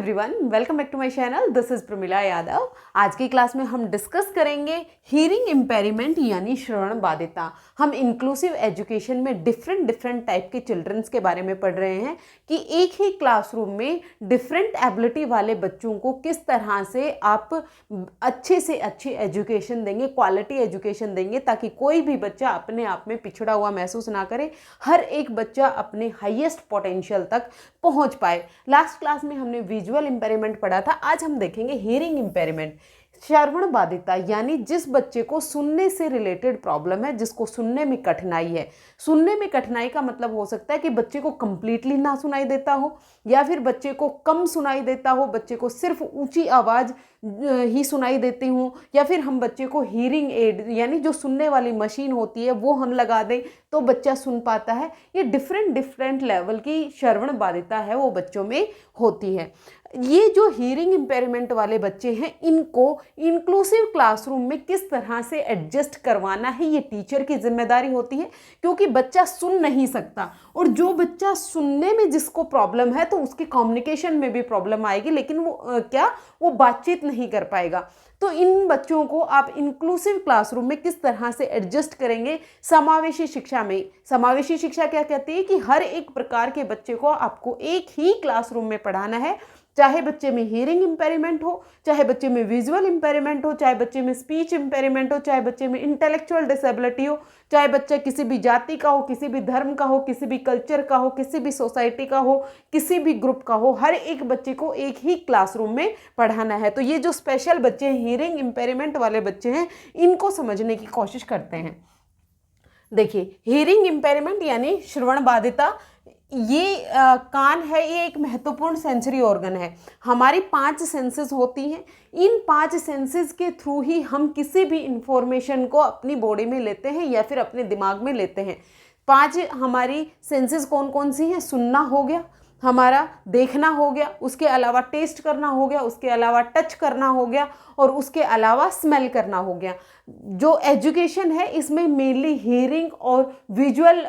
Everyone, welcome back to my channel. This is Pramila Yadav. आज की class में हम डिस्कस करेंगे हियरिंग इम्पेयरमेंट यानी श्रवण बाधिता। हम इंक्लूसिव एजुकेशन में डिफरेंट टाइप के चिल्ड्रंस के बारे में पढ़ रहे हैं कि एक ही क्लासरूम में डिफरेंट एबिलिटी वाले बच्चों को किस तरह से आप अच्छे से अच्छी एजुकेशन देंगे, क्वालिटी एजुकेशन देंगे, ताकि कोई भी बच्चा अपने आप में पिछड़ा हुआ महसूस ना करे, हर एक बच्चा अपने हाईएस्ट पोटेंशियल तक पहुंच पाए। लास्ट क्लास में हमने विजुअल इंपेयरमेंट पढ़ा था। आज हम देखेंगे हियरिंग इंपेयरमेंट, श्रवण बाधिता, यानी जिस बच्चे को सुनने से रिलेटेड प्रॉब्लम है, जिसको सुनने में कठिनाई है। सुनने में कठिनाई का मतलब हो सकता है कि बच्चे को कंप्लीटली ना सुनाई देता हो, या फिर बच्चे को कम सुनाई देता हो, बच्चे को सिर्फ ऊंची आवाज़ ही सुनाई देती हो, या फिर हम बच्चे को हियरिंग एड यानी जो सुनने वाली मशीन होती है वो हम लगा दें तो बच्चा सुन पाता है। ये डिफरेंट लेवल की श्रवण बाधिता है वो बच्चों में होती है। ये जो हियरिंग इम्पेयरमेंट वाले बच्चे हैं, इनको इंक्लूसिव क्लासरूम में किस तरह से एडजस्ट करवाना है, ये टीचर की जिम्मेदारी होती है, क्योंकि बच्चा सुन नहीं सकता। और जो बच्चा सुनने में जिसको प्रॉब्लम है तो उसकी कम्युनिकेशन में भी प्रॉब्लम आएगी, लेकिन वो बातचीत नहीं कर पाएगा। तो इन बच्चों को आप इंक्लूसिव क्लासरूम में किस तरह से एडजस्ट करेंगे समावेशी शिक्षा में। समावेशी शिक्षा क्या कहती है कि हर एक प्रकार के बच्चे को आपको एक ही क्लासरूम में पढ़ाना है, चाहे बच्चे में हियरिंग इम्पेयरमेंट हो, चाहे बच्चे में विजुअल इम्पेयरमेंट हो, चाहे बच्चे में स्पीच इम्पेयरमेंट हो, चाहे बच्चे में इंटेलेक्चुअल डिसेबिलिटी हो, चाहे बच्चा किसी भी जाति का हो, किसी भी धर्म का हो, किसी भी कल्चर का हो, किसी भी सोसाइटी का हो, किसी भी ग्रुप का हो, हर एक बच्चे को एक ही क्लासरूम में पढ़ाना है। तो ये जो स्पेशल बच्चे हैं, हियरिंग इम्पेयरमेंट वाले बच्चे हैं, इनको समझने की कोशिश करते हैं। देखिए, हियरिंग इम्पेयरमेंट यानी श्रवण बाधिता, ये कान है, ये एक महत्वपूर्ण सेंसरी ऑर्गन है। हमारी 5 सेंसेस होती हैं। इन 5 सेंसेस के थ्रू ही हम किसी भी इंफॉर्मेशन को अपनी बॉडी में लेते हैं या फिर अपने दिमाग में लेते हैं। 5 हमारी सेंसेस कौन कौन सी हैं? सुनना हो गया, हमारा देखना हो गया, उसके अलावा टेस्ट करना हो गया, उसके अलावा टच करना हो गया, और उसके अलावा स्मेल करना हो गया। जो एजुकेशन है इसमें मेनली हियरिंग और विजुअल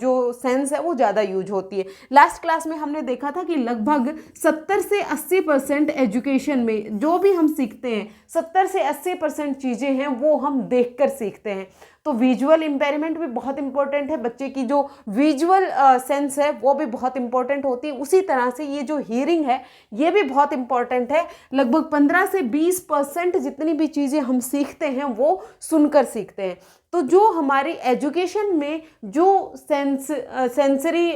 जो सेंस है वो ज़्यादा यूज होती है। लास्ट क्लास में हमने देखा था कि लगभग 70 से 80% एजुकेशन में जो भी हम सीखते हैं, 70 से 80% चीज़ें हैं वो हम देखकर सीखते हैं। तो विजुअल इम्पेयरमेंट भी बहुत इंपॉर्टेंट है, बच्चे की जो विजुअल सेंस है वो भी बहुत इंपॉर्टेंट होती है। उसी तरह से ये जो हियरिंग है ये भी बहुत इंपॉर्टेंट है। लगभग 15 से 20% जितनी भी चीज़ें हम सीखते हैं वो सुनकर सीखते हैं। तो जो हमारी एजुकेशन में जो सेंसरी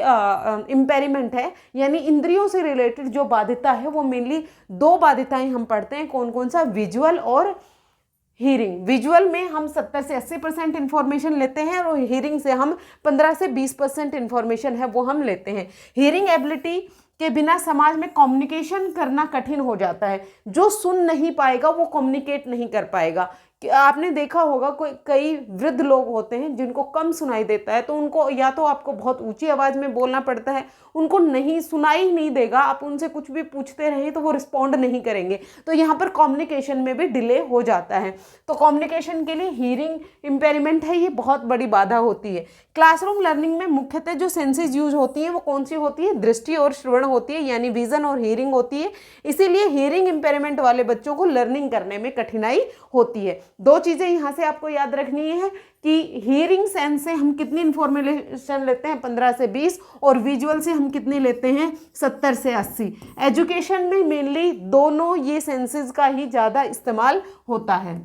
इम्पेयरमेंट है, यानी इंद्रियों से रिलेटेड जो बाधिता है, वो मेनली 2 बाधिताएं हम पढ़ते हैं। कौन कौन सा? विजुअल और हियरिंग। विजुअल में हम 70 से 80% इन्फॉर्मेशन लेते हैं, और हियरिंग से हम 15 से 20% इन्फॉर्मेशन है वो हम लेते हैं। हियरिंग एबिलिटी के बिना समाज में कम्युनिकेशन करना कठिन हो जाता है। जो सुन नहीं पाएगा वो कम्युनिकेट नहीं कर पाएगा। आपने देखा होगा कई वृद्ध लोग होते हैं जिनको कम सुनाई देता है, तो उनको या तो आपको बहुत ऊंची आवाज़ में बोलना पड़ता है, उनको नहीं सुनाई नहीं देगा, आप उनसे कुछ भी पूछते रहें तो वो रिस्पॉन्ड नहीं करेंगे। तो यहाँ पर कम्युनिकेशन में भी डिले हो जाता है। तो कम्युनिकेशन के लिए हियरिंग इम्पेयरमेंट है, ये बहुत बड़ी बाधा होती है। क्लासरूम लर्निंग में मुख्यतः जो सेंसेस यूज होती हैं वो कौन सी होती है? दृष्टि और श्रवण होती है, यानी विजन और हियरिंग होती है। इसीलिए हियरिंग इम्पेयरमेंट वाले बच्चों को लर्निंग करने में कठिनाई होती है। 2 चीज़ें यहाँ से आपको याद रखनी है कि हियरिंग सेंस से हम कितनी इन्फॉर्मेशन लेते हैं? 15 से 20, और विजुअल से हम कितनी लेते हैं? 70 से 80। एजुकेशन में मेनली दोनों ये सेंसेस का ही ज़्यादा इस्तेमाल होता है।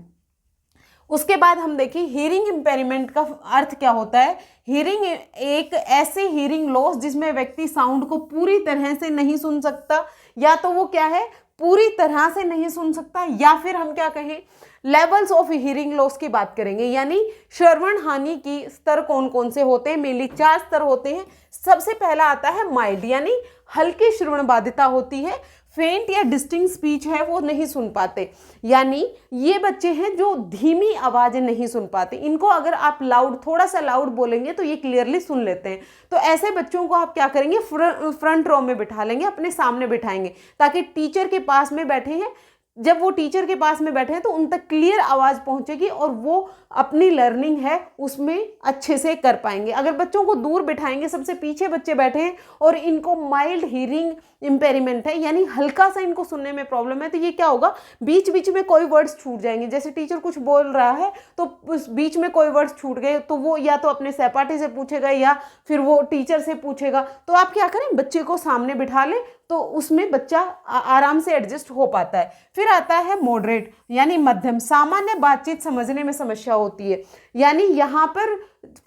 उसके बाद हम देखें हियरिंग इम्पेयरमेंट का अर्थ क्या होता है। हियरिंग एक ऐसी हियरिंग लॉस जिसमें व्यक्ति साउंड को पूरी तरह से नहीं सुन सकता, या तो वो क्या है, पूरी तरह से नहीं सुन सकता, या फिर हम क्या कहें, लेवल्स ऑफ हियरिंग लॉस की बात करेंगे। यानी श्रवण हानि की स्तर कौन कौन से होते हैं? मेनली 4 स्तर होते हैं। सबसे पहला आता है माइल्ड, यानी हल्की श्रवण बाधिता होती है। फेंट या डिस्टिंक्ट स्पीच है वो नहीं सुन पाते, यानी ये बच्चे हैं जो धीमी आवाज़ें नहीं सुन पाते। इनको अगर आप थोड़ा सा लाउड बोलेंगे तो ये क्लियरली सुन लेते हैं। तो ऐसे बच्चों को आप क्या करेंगे? फ्रंट रो में बिठा लेंगे, अपने सामने बिठाएंगे, ताकि टीचर के पास में बैठे हैं, जब वो टीचर के पास में बैठे हैं तो उन तक क्लियर आवाज़ पहुंचेगी और वो अपनी लर्निंग है उसमें अच्छे से कर पाएंगे। अगर बच्चों को दूर बिठाएंगे, सबसे पीछे बच्चे बैठे हैं और इनको माइल्ड हीरिंग इम्पेयरमेंट है, यानी हल्का सा इनको सुनने में प्रॉब्लम है, तो ये क्या होगा, बीच बीच में कोई वर्ड्स छूट जाएंगे। जैसे टीचर कुछ बोल रहा है तो उस बीच में कोई वर्ड्स छूट गए तो वो या तो अपने सहपाठी से पूछेगा या फिर वो टीचर से पूछेगा। तो आप क्या करें, बच्चे को सामने बिठा लें तो उसमें बच्चा आराम से एडजस्ट हो पाता है। फिर आता है मॉडरेट यानी मध्यम, सामान्य बातचीत समझने में समस्या होती है। यानी यहाँ पर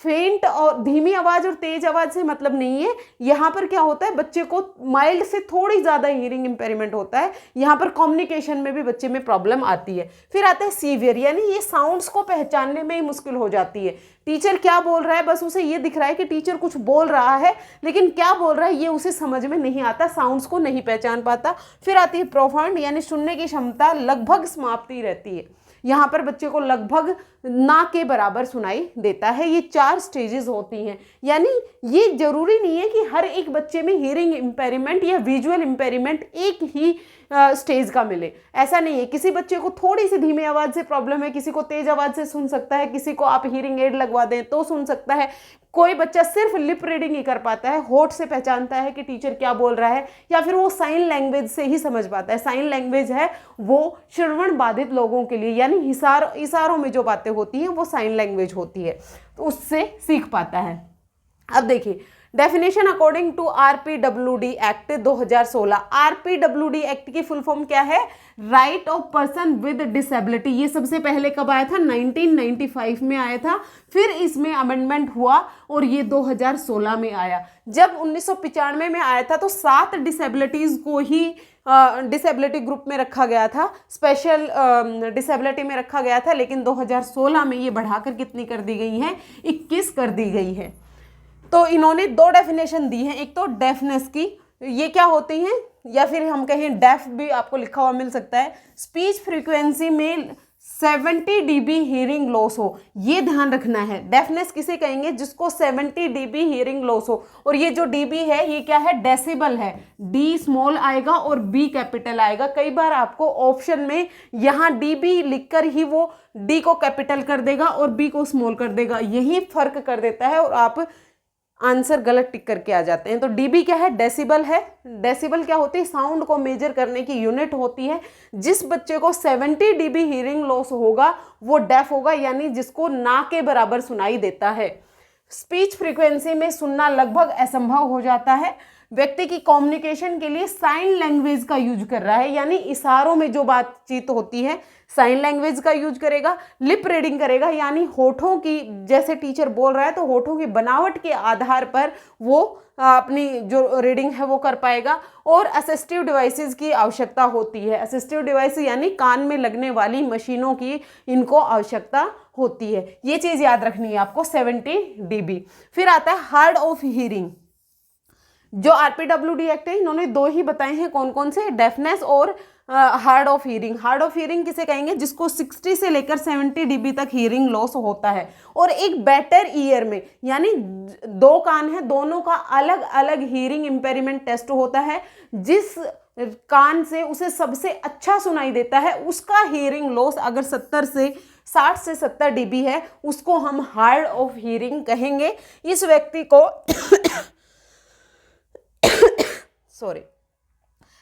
फेंट और धीमी आवाज़ और तेज आवाज़ से मतलब नहीं है, यहाँ पर क्या होता है, बच्चे को माइल्ड से थोड़ी ज़्यादा हीरिंग इम्पेयरमेंट होता है, यहाँ पर कम्युनिकेशन में भी बच्चे में प्रॉब्लम आती है। फिर आता है सीवियर, यानी ये साउंड्स को पहचानने में ही मुश्किल हो जाती है। टीचर क्या बोल रहा है, बस उसे ये दिख रहा है कि टीचर कुछ बोल रहा है, लेकिन क्या बोल रहा है ये उसे समझ में नहीं आता, साउंड्स को नहीं पहचान पाता। फिर आती है प्रोफाउंड, यानी सुनने की क्षमता लगभग समाप्ति रहती है, यहाँ पर बच्चे को लगभग ना के बराबर सुनाई देता है। ये 4 स्टेजेस होती हैं, यानी ये जरूरी नहीं है कि हर एक बच्चे में हीरिंग इम्पेयरमेंट या विजुअल इम्पेयरमेंट एक ही स्टेज का मिले, ऐसा नहीं है। किसी बच्चे को थोड़ी सी धीमी आवाज़ से प्रॉब्लम है, किसी को तेज आवाज़ से सुन सकता है, किसी को आप हीरिंग एड लगवा दें तो सुन सकता है। कोई बच्चा सिर्फ लिप रीडिंग ही कर पाता है, होठ से पहचानता है कि टीचर क्या बोल रहा है, या फिर वो साइन लैंग्वेज से ही समझ पाता है। साइन लैंग्वेज है वो श्रवण बाधित लोगों के लिए, यानी इशारों में जो बातें होती हैं वो साइन लैंग्वेज होती है, तो उससे सीख पाता है। अब देखिए definition according to RPWD act 2016। RPWD act की फुल फॉर्म क्या है, right of person with disability. ये सबसे पहले कब आया था, 1995 में आया था, फिर इसमें अमेंडमेंट हुआ और ये 2016 में आया। जब 1995 में आया था तो 7 डिसेबिलिटीज को ही डिसेबिलिटी ग्रुप में रखा गया था, स्पेशल डिसेबिलिटी में रखा गया था, लेकिन 2016 में ये बढ़ाकर कितनी कर दी गई है, 21 कर दी गई है। तो इन्होंने 2 डेफिनेशन दी हैं, एक तो डेफनेस की, ये क्या होती हैं, या फिर हम कहें डेफ भी आपको लिखा हुआ मिल सकता है, स्पीच फ्रीक्वेंसी में 70 dB हीयरिंग लॉस हो, ये ध्यान रखना है। डेफनेस किसे कहेंगे, जिसको 70 dB हीयरिंग लॉस हो, और ये जो dB है ये क्या है, डेसिबल है, D स्मॉल आएगा और B कैपिटल आएगा। कई बार आपको ऑप्शन में यहाँ dB लिखकर ही वो D को कैपिटल कर देगा और B को स्मॉल कर देगा, यही फर्क कर देता है और आप आंसर गलत टिक करके आ जाते हैं। तो डीबी क्या है, डेसिबल है। डेसिबल क्या होती है, साउंड को मेजर करने की यूनिट होती है। जिस बच्चे को 70 dB हीयरिंग लॉस होगा वो डेफ होगा, यानी जिसको ना के बराबर सुनाई देता है। स्पीच फ्रीक्वेंसी में सुनना लगभग असंभव हो जाता है। व्यक्ति की कम्युनिकेशन के लिए साइन लैंग्वेज का यूज कर रहा है, यानी इशारों में जो बातचीत होती है साइन लैंग्वेज का यूज करेगा। लिप रीडिंग करेगा, यानी होठों की, जैसे टीचर बोल रहा है तो होठों की बनावट के आधार पर वो अपनी जो रीडिंग है वो कर पाएगा। और असिस्टिव डिवाइसेस की आवश्यकता होती है। असिस्टिव डिवाइस यानी कान में लगने वाली मशीनों की इनको आवश्यकता होती है। ये चीज़ याद रखनी है आपको, 70 dB। फिर आता है हार्ड ऑफ हियरिंग। जो आरपीडब्ल्यूडी एक्ट है इन्होंने 2 ही बताए हैं, कौन कौन से, डेफनेस और hard of hearing. Hard of hearing किसे कहेंगे, जिसको 60 से लेकर 70 dB तक हियरिंग लॉस होता है। और एक बेटर ईयर में, यानी 2 कान हैं, दोनों का अलग अलग हियरिंग इम्पेयरमेंट टेस्ट होता है। जिस कान से उसे सबसे अच्छा सुनाई देता है उसका हियरिंग लॉस अगर 60 से 70 dB है, उसको हम हार्ड ऑफ हियरिंग कहेंगे। इस व्यक्ति को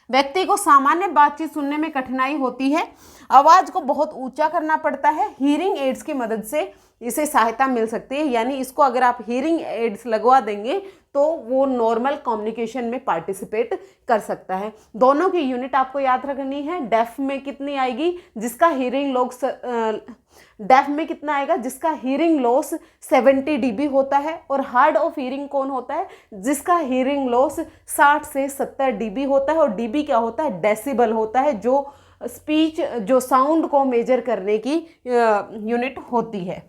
व्यक्ति को सामान्य बातचीत सुनने में कठिनाई होती है, आवाज को बहुत ऊंचा करना पड़ता है। हियरिंग एड्स की मदद से इसे सहायता मिल सकती है, यानी इसको अगर आप हियरिंग एड्स लगवा देंगे तो वो नॉर्मल कम्युनिकेशन में पार्टिसिपेट कर सकता है। दोनों की यूनिट आपको याद रखनी है। डेफ में कितनी आएगी, जिसका हियरिंग लॉस डेफ में कितना आएगा, जिसका हियरिंग लॉस 70 dB होता है। और हार्ड ऑफ हियरिंग कौन होता है, जिसका हियरिंग लॉस 60 से 70 dB होता है। और dB क्या होता है, डेसिबल होता है, जो स्पीच, जो साउंड को मेजर करने की यूनिट होती है।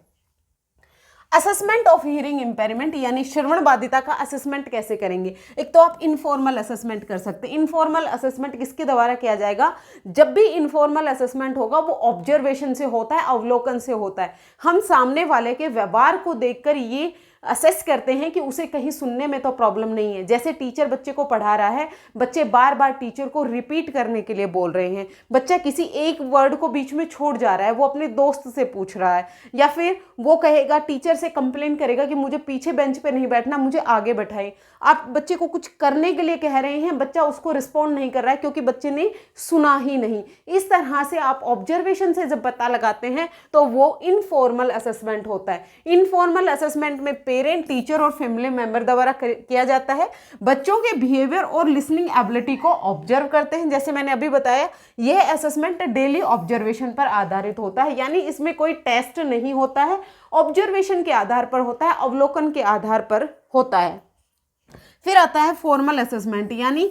असेसमेंट ऑफ हियरिंग इम्पेयरमेंट, यानी श्रवण बाधिता का असेसमेंट कैसे करेंगे। एक तो आप इनफॉर्मल असेसमेंट कर सकते हैं। इनफॉर्मल असेसमेंट किसके द्वारा किया जाएगा, जब भी इनफॉर्मल असेसमेंट होगा वो ऑब्जर्वेशन से होता है, अवलोकन से होता है। हम सामने वाले के व्यवहार को देखकर ये असेस करते हैं कि उसे कहीं सुनने में तो प्रॉब्लम नहीं है। जैसे टीचर बच्चे को पढ़ा रहा है, बच्चे बार बार टीचर को रिपीट करने के लिए बोल रहे हैं, बच्चा किसी एक वर्ड को बीच में छोड़ जा रहा है, वो अपने दोस्त से पूछ रहा है, या फिर वो कहेगा टीचर से कंप्लेन करेगा कि मुझे पीछे बेंच पे नहीं बैठना, मुझे आगे बैठाएं। आप बच्चे को कुछ करने के लिए कह रहे हैं, बच्चा उसको रिस्पॉन्ड नहीं कर रहा है क्योंकि बच्चे ने सुना ही नहीं। इस तरह से आप ऑब्जर्वेशन से जब पता लगाते हैं तो वो इनफॉर्मल असेसमेंट होता है। इनफॉर्मल असेसमेंट में पेरेंट, टीचर और फैमिली मेंबर द्वारा किया जाता है। बच्चों के बिहेवियर और लिसनिंग एबिलिटी को ऑब्जर्व करते हैं। जैसे मैंने अभी बताया, यह असेसमेंट डेली ऑब्जर्वेशन पर आधारित होता है, यानी इसमें कोई टेस्ट नहीं होता है, ऑब्जर्वेशन के आधार पर होता है, अवलोकन के आधार पर होता है। फिर आता है फॉर्मल असेसमेंट, यानी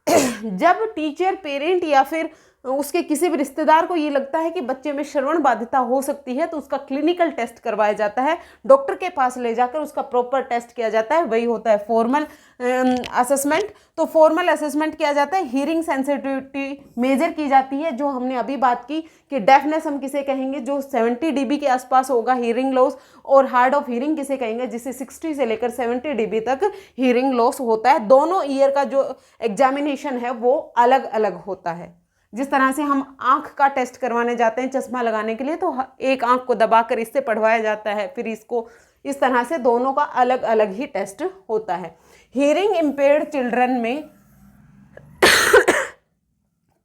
जब टीचर, पेरेंट या फिर उसके किसी भी रिश्तेदार को ये लगता है कि बच्चे में श्रवण बाधिता हो सकती है तो उसका क्लिनिकल टेस्ट करवाया जाता है, डॉक्टर के पास ले जाकर उसका प्रॉपर टेस्ट किया जाता है, वही होता है फॉर्मल असेसमेंट। तो फॉर्मल असेसमेंट किया जाता है, हियरिंग सेंसिटिविटी मेजर की जाती है, जो हमने अभी बात की कि डेफनेस हम किसे कहेंगे, जो 70 dB के आसपास होगा हियरिंग लॉस, और हार्ड ऑफ हियरिंग किसे कहेंगे, जिसे 60 से लेकर 70 dB तक हियरिंग लॉस होता है। दोनों ईयर का जो एग्जामिनेशन है वो अलग अलग होता है। जिस तरह से हम आंख का टेस्ट करवाने जाते हैं चश्मा लगाने के लिए, तो एक आंख को दबाकर इससे पढ़वाया जाता है, फिर इसको इस तरह से दोनों का अलग अलग ही टेस्ट होता है। हियरिंग इम्पेयर्ड चिल्ड्रन में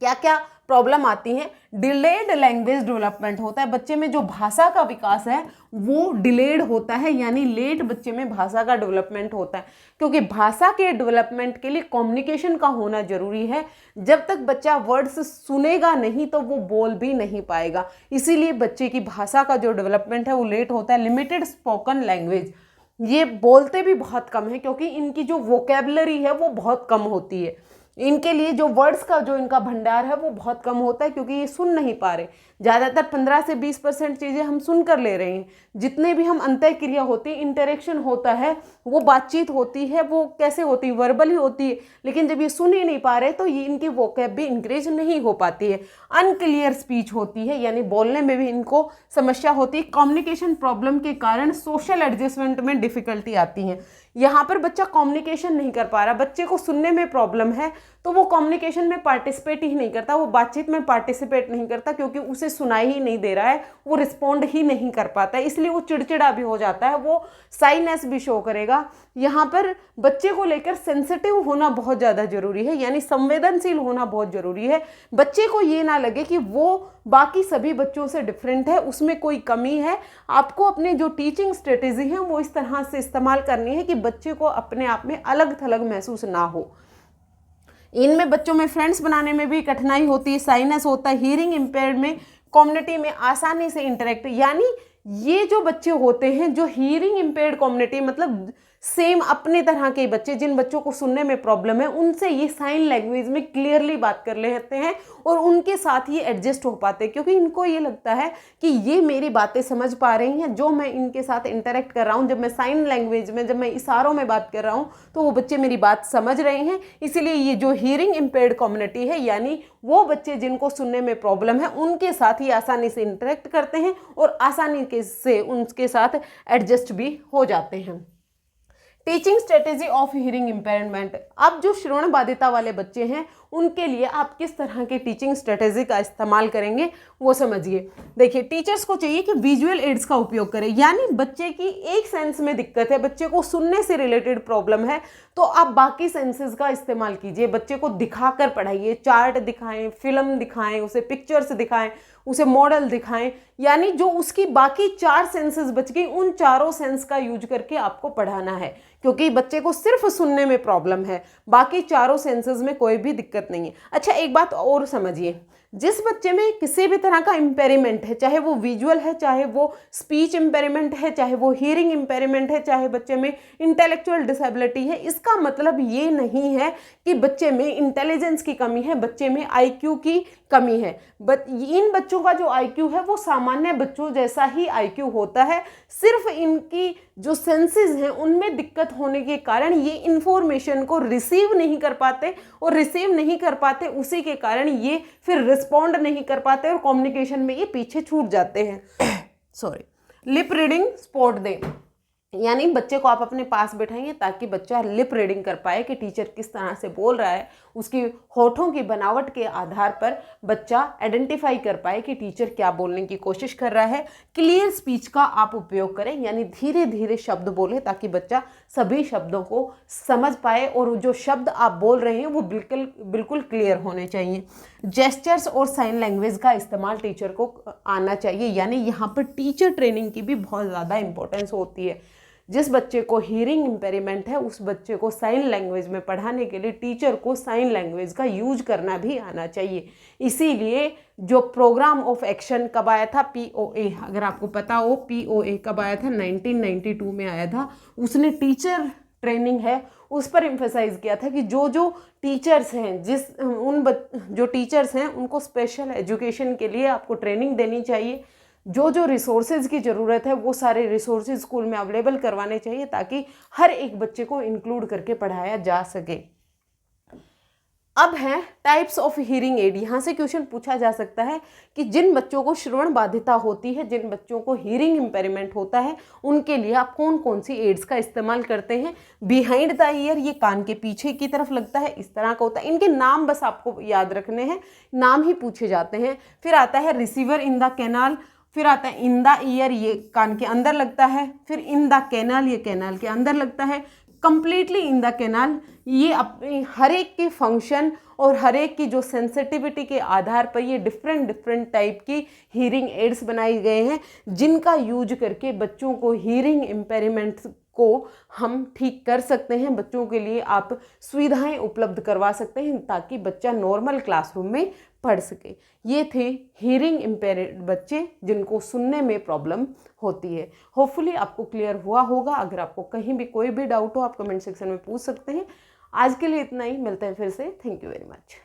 क्या क्या प्रॉब्लम आती है? डिलेड लैंग्वेज डेवलपमेंट होता है, बच्चे में जो भाषा का विकास है वो डिलेड होता है, यानी लेट बच्चे में भाषा का डेवलपमेंट होता है, क्योंकि भाषा के डेवलपमेंट के लिए कम्युनिकेशन का होना जरूरी है। जब तक बच्चा वर्ड्स सुनेगा नहीं तो वो बोल भी नहीं पाएगा, इसीलिए बच्चे की भाषा का जो डेवलपमेंट है वो लेट होता है। लिमिटेड स्पोकन लैंग्वेज, ये बोलते भी बहुत कम है क्योंकि इनकी जो वोकेबलरी है वो बहुत कम होती है, इनके लिए जो वर्ड्स का जो इनका भंडार है वो बहुत कम होता है, क्योंकि ये सुन नहीं पा रहे। ज़्यादातर 15 से 20% चीज़ें हम सुन कर ले रहे हैं। जितने भी हम अंतः क्रिया होती है, इंटरेक्शन होता है, वो बातचीत होती है, वो कैसे होती है, वर्बली होती है, लेकिन जब ये सुन ही नहीं पा रहे तो ये इनकी वोकैब भी इंक्रीज नहीं हो पाती है। अनक्लियर स्पीच होती है, यानी बोलने में भी इनको समस्या होती है। कम्युनिकेशन प्रॉब्लम के कारण सोशल एडजस्टमेंट में डिफिकल्टी आती है। यहाँ पर बच्चा कम्युनिकेशन नहीं कर पा रहा, बच्चे को सुनने में प्रॉब्लम है तो वो कम्युनिकेशन में पार्टिसिपेट ही नहीं करता, वो बातचीत में पार्टिसिपेट नहीं करता, क्योंकि उसे सुनाई ही नहीं दे रहा है, वो रिस्पॉन्ड ही नहीं कर पाता है, इसलिए वो चिड़चिड़ा भी हो जाता है, वो साइनेस भी शो करेगा। यहाँ पर बच्चे को लेकर सेंसिटिव होना बहुत ज़्यादा जरूरी है, यानी संवेदनशील होना बहुत जरूरी है। बच्चे को ये ना लगे कि वो बाकी सभी बच्चों से डिफरेंट है, उसमें कोई कमी है। आपको अपने जो टीचिंग स्ट्रेटेजी है वो इस तरह से इस्तेमाल करनी है कि बच्चे को अपने आप में अलग थलग महसूस ना हो। इनमें बच्चों में फ्रेंड्स बनाने में भी कठिनाई होती है, साइनस होता है। हियरिंग इम्पेयर्ड में कम्युनिटी में आसानी से इंटरेक्ट, यानी ये जो बच्चे होते हैं जो हियरिंग इम्पेयर्ड कम्युनिटी, मतलब सेम अपने तरह के बच्चे, जिन बच्चों को सुनने में प्रॉब्लम है, उनसे ये साइन लैंग्वेज में क्लियरली बात कर लेते हैं और उनके साथ ये एडजस्ट हो पाते हैं, क्योंकि इनको ये लगता है कि ये मेरी बातें समझ पा रही हैं, जो मैं इनके साथ इंटरेक्ट कर रहा हूँ, जब मैं साइन लैंग्वेज में, जब मैं इशारों में बात कर रहा हूँ तो वो बच्चे मेरी बात समझ रहे हैं। इसीलिए ये जो हियरिंग इम्पेयर्ड कम्युनिटी है, यानी वो बच्चे जिनको सुनने में प्रॉब्लम है, उनके साथ ही आसानी से इंटरेक्ट करते हैं और आसानी से उनके साथ एडजस्ट भी हो जाते हैं। Teaching strategy of hearing impairment, अब जो श्रवण बाधिता वाले बच्चे हैं उनके लिए आप किस तरह की टीचिंग स्ट्रेटेजी का इस्तेमाल करेंगे वो समझिए। देखिए, टीचर्स को चाहिए कि विजुअल एड्स का उपयोग करें, यानी बच्चे की एक सेंस में दिक्कत है, बच्चे को सुनने से रिलेटेड प्रॉब्लम है, तो आप बाकी सेंसेस का इस्तेमाल कीजिए। बच्चे को दिखाकर पढ़ाइए, चार्ट दिखाएं, फिल्म दिखाएं, उसे पिक्चर्स दिखाएं, उसे मॉडल दिखाएं, यानी जो उसकी बाकी 4 सेंसेस बच गई, उन चारों सेंस का यूज करके आपको पढ़ाना है, क्योंकि बच्चे को सिर्फ सुनने में प्रॉब्लम है, बाकी चारों सेंसेस में कोई भी दिक्कत नहीं है। अच्छा, एक बात और समझिए, जिस बच्चे में किसी भी तरह का इम्पेयरमेंट है, चाहे वो विजुअल है, चाहे वो स्पीच इम्पेयरमेंट है, चाहे वो हियरिंग इम्पेयरमेंट है, चाहे बच्चे में इंटेलेक्चुअल डिसेबिलिटी है, इसका मतलब ये नहीं है कि बच्चे में इंटेलिजेंस की कमी है, बच्चे में आईक्यू की कमी है। इन बच्चों का जो आईक्यू है वो सामान्य बच्चों जैसा ही आईक्यू होता है, सिर्फ इनकी जो सेंसेस हैं उनमें दिक्कत होने के कारण ये इंफॉर्मेशन को रिसीव नहीं कर पाते, और रिसीव नहीं कर पाते उसी के कारण ये फिर रिस्पॉन्ड नहीं कर पाते और कम्युनिकेशन में ये पीछे छूट जाते हैं। सॉरी। लिप रीडिंग स्पॉट दे, यानी बच्चे को आप अपने पास बैठाएंगे ताकि बच्चा लिप रीडिंग कर पाए कि टीचर किस तरह से बोल रहा है। उसकी होठों की बनावट के आधार पर बच्चा आइडेंटिफाई कर पाए कि टीचर क्या बोलने की कोशिश कर रहा है। क्लियर स्पीच का आप उपयोग करें, यानी धीरे धीरे शब्द बोलें ताकि बच्चा सभी शब्दों को समझ पाए और जो शब्द आप बोल रहे हैं वो बिल्कुल बिल्कुल क्लियर होने चाहिए। जेस्चर्स और साइन लैंग्वेज का इस्तेमाल टीचर को आना चाहिए, यानी यहाँ पर टीचर ट्रेनिंग की भी बहुत ज़्यादा इंपॉर्टेंस होती है। जिस बच्चे को हियरिंग इम्पेयरमेंट है उस बच्चे को साइन लैंग्वेज में पढ़ाने के लिए टीचर को साइन लैंग्वेज का यूज करना भी आना चाहिए। इसीलिए जो प्रोग्राम ऑफ एक्शन कब आया था, POA, अगर आपको पता हो POA कब आया था, 1992 में आया था। उसने टीचर ट्रेनिंग है उस पर एम्फेसाइज किया था कि जो जो टीचर्स हैं जो टीचर्स हैं उनको स्पेशल एजुकेशन के लिए आपको ट्रेनिंग देनी चाहिए। जो जो रिसोर्सेज की ज़रूरत है वो सारे रिसोर्सेज स्कूल में अवेलेबल करवाने चाहिए ताकि हर एक बच्चे को इंक्लूड करके पढ़ाया जा सके। अब है टाइप्स ऑफ हियरिंग एड। यहाँ से क्वेश्चन पूछा जा सकता है कि जिन बच्चों को श्रवण बाधिता होती है, जिन बच्चों को हियरिंग इम्पेयरमेंट होता है, उनके लिए आप कौन कौन सी एड्स का इस्तेमाल करते हैं। बिहाइंड द ईयर, ये कान के पीछे की तरफ लगता है, इस तरह का होता है। इनके नाम बस आपको याद रखने हैं, नाम ही पूछे जाते हैं। फिर आता है रिसीवर इन द कैनाल, फिर आता है इन द ईयर, ये कान के अंदर लगता है। फिर इन द कैनाल, ये कैनाल के अंदर लगता है। कंप्लीटली इन द कैनाल, ये अपने हर एक के फंक्शन और हर एक की जो सेंसिटिविटी के आधार पर ये डिफरेंट टाइप की हियरिंग एड्स बनाए गए हैं जिनका यूज करके बच्चों को हियरिंग इम्पेयरमेंट को हम ठीक कर सकते हैं। बच्चों के लिए आप सुविधाएं उपलब्ध करवा सकते हैं ताकि बच्चा नॉर्मल क्लासरूम में पढ़ सके। ये थे हियरिंग इम्पेयर्ड बच्चे जिनको सुनने में प्रॉब्लम होती है। होपफुली आपको क्लियर हुआ होगा। अगर आपको कहीं भी कोई भी डाउट हो आप कमेंट सेक्शन में पूछ सकते हैं। आज के लिए इतना ही, मिलते हैं फिर से। Thank you very much.